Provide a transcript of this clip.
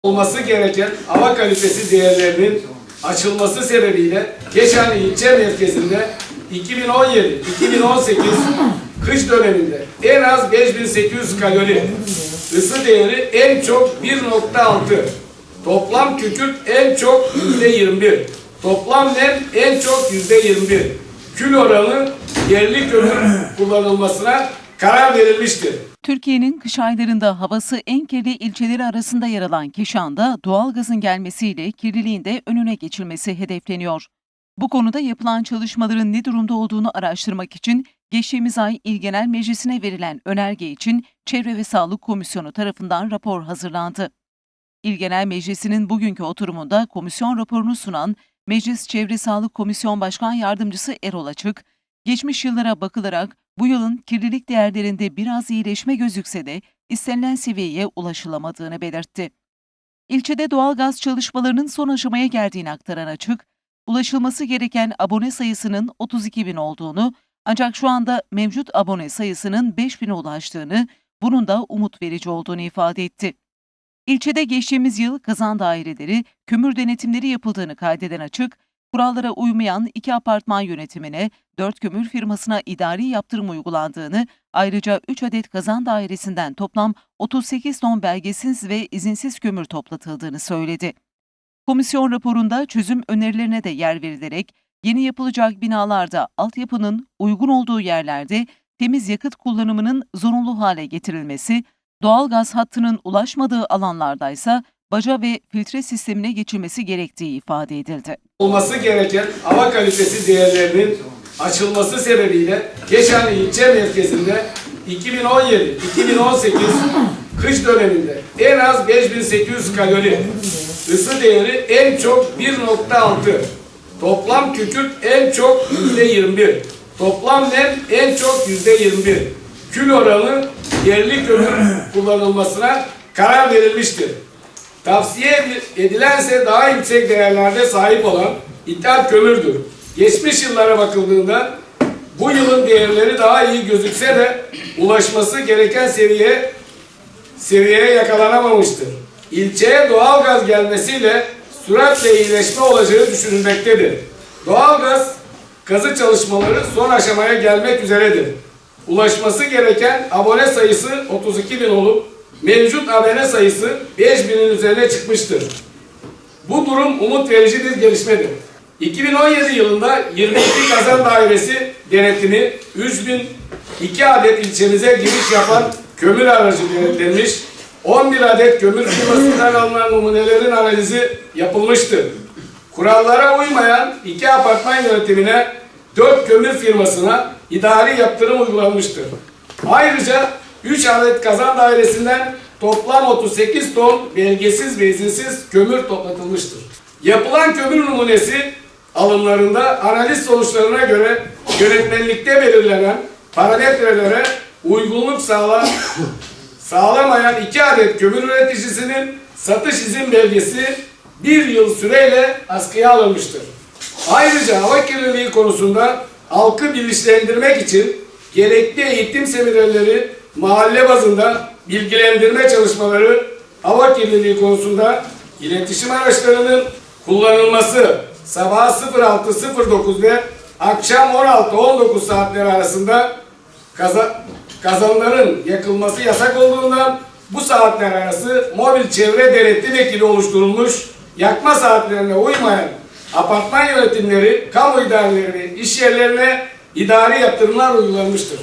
olması gereken hava kalitesi değerlerinin açılması sebebiyle Keşanlı ilçe merkezinde 2017-2018 kış döneminde en az 5800 kalori, ısı değeri en çok 1.6, toplam kükürt en çok %21, toplam nem en çok %21, kül oranı yerli kömür kullanılmasına karar verilmiştir. Türkiye'nin kış aylarında havası en kirli ilçeleri arasında yer alan Keşan'da doğalgazın gelmesiyle kirliliğin de önüne geçilmesi hedefleniyor. Bu konuda yapılan çalışmaların ne durumda olduğunu araştırmak için geçtiğimiz ay İl Genel Meclisi'ne verilen önerge için Çevre ve Sağlık Komisyonu tarafından rapor hazırlandı. İl Genel Meclisi'nin bugünkü oturumunda komisyon raporunu sunan Meclis Çevre Sağlık Komisyon Başkan Yardımcısı Erol Açık, geçmiş yıllara bakılarak bu yılın kirlilik değerlerinde biraz iyileşme gözükse de istenilen seviyeye ulaşılamadığını belirtti. İlçede doğalgaz çalışmalarının son aşamaya geldiğini aktaran Açık, ulaşılması gereken abone sayısının 32.000 olduğunu, ancak şu anda mevcut abone sayısının 5.000'e ulaştığını, bunun da umut verici olduğunu ifade etti. İlçede geçtiğimiz yıl kazan daireleri, kömür denetimleri yapıldığını kaydeden Açık, kurallara uymayan 2 apartman yönetimine, 4 kömür firmasına idari yaptırım uygulandığını, ayrıca 3 adet kazan dairesinden toplam 38 ton belgesiz ve izinsiz kömür toplatıldığını söyledi. Komisyon raporunda çözüm önerilerine de yer verilerek, yeni yapılacak binalarda altyapının uygun olduğu yerlerde temiz yakıt kullanımının zorunlu hale getirilmesi, doğalgaz hattının ulaşmadığı alanlardaysa baca ve filtre sistemine geçilmesi gerektiği ifade edildi. Olması gereken hava kalitesi değerlerinin açılması sebebiyle Keşanlı ilçe merkezinde 2017-2018 kış döneminde en az 5800 kalori, ısı değeri en çok 1.6, toplam kükürt en çok %21, toplam nem en çok %21, kül oranı yerli kömür kullanılmasına karar verilmiştir. Tavsiye edilense daha yüksek değerlerde sahip olan ithal kömürdür. Geçmiş yıllara bakıldığında bu yılın değerleri daha iyi gözükse de ulaşması gereken seviyeye yakalanamamıştır. İlçeye doğalgaz gelmesiyle süratle iyileşme olacağı düşünülmektedir. Doğalgaz kazı çalışmaları son aşamaya gelmek üzeredir. Ulaşması gereken abone sayısı 32.000 olup mevcut abone sayısı 5.000'in üzerine çıkmıştır. Bu durum umut verici bir gelişmedir. 2017 yılında 22 kazan dairesi denetimi, 3.002 adet ilçemize giriş yapan kömür aracı denetlenmiş, 11 adet kömür firmasından alınan numunelerin analizi yapılmıştır. Kurallara uymayan 2 apartman yönetimine, 4 kömür firmasına idari yaptırım uygulanmıştır. Ayrıca 3 adet kazan dairesinden toplam 38 ton belgesiz ve izinsiz kömür toplatılmıştır. Yapılan kömür numunesi alımlarında analiz sonuçlarına göre yönetmenlikte belirlenen parametrelere uygunluk sağlamayan 2 adet kömür üreticisinin satış izin belgesi 1 yıl süreyle askıya alınmıştır. Ayrıca hava kirliliği konusunda halkı bilinçlendirmek için gerekli eğitim seminerleri, mahalle bazında bilgilendirme çalışmaları, hava kirliliği konusunda iletişim araçlarının kullanılması sabah 06.09 ve akşam 16-19 saatleri arasında kazanların yakılması yasak olduğundan bu saatler arası mobil çevre denetim ekibi oluşturulmuş, yakma saatlerine uymayan apartman yönetimleri, kamu idareleri ve iş yerlerine idari yaptırımlar uygulanmıştır.